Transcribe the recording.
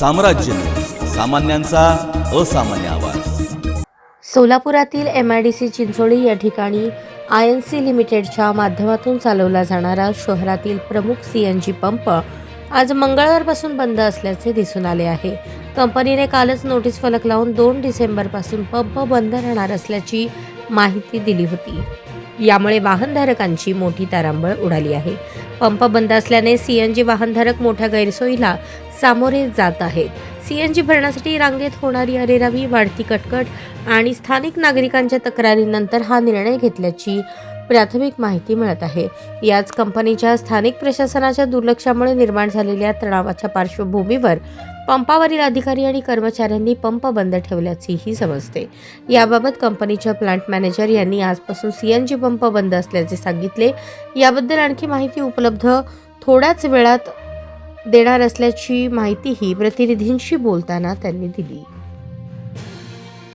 साम्राज्य न्यूज, सामान्यांचा असामान्य आवाज। सोलापुरातील MIDC चिंचोळी या ठिकाणी INC लिमिटेडच्या माध्यमातून चालवला जाणारा शहरातील प्रमुख CNG पंप आज मंगळवारपासून बंद असल्याचे दिसून आले आहे। कंपनीने कालच नोटीस फलक लावून 2 डिसेंबरपासून पंप बंद राहणार असल्याची माहिती दिली होती। यामुळे वाहनधारकांची मोठी तारांबळ उडाली आहे। पंप बंद असल्याने CNG वाहनधारक मोठ्या गैरसोयीला सामोरे जात आहेत। CNG भरण्यासाठी रांगेत होणारी अरेरावी, वाढती कटकट आणि स्थानिक नागरिकांच्या तक्रारीनंतर हा निर्णय घेतल्याची प्राथमिक माहिती मिळत आहे। याच कंपनीच्या स्थानिक प्रशासनाच्या दुर्लक्षामुळे निर्माण झालेल्या तणावाच्या पार्श्वभूमीवर पंपावरील अधिकारी आणि कर्मचाऱ्यांनी पंप बंद ठेवल्याचेही समजते। याबाबत कंपनीच्या प्लांट मॅनेजर यांनी आजपासून CNG पंप बंद असल्याचे सांगितले। याबद्दल आणखी माहिती उपलब्ध थोड्याच वेळात देणार असल्याची माहितीही प्रतिनिधींशी बोलताना त्यांनी दिली।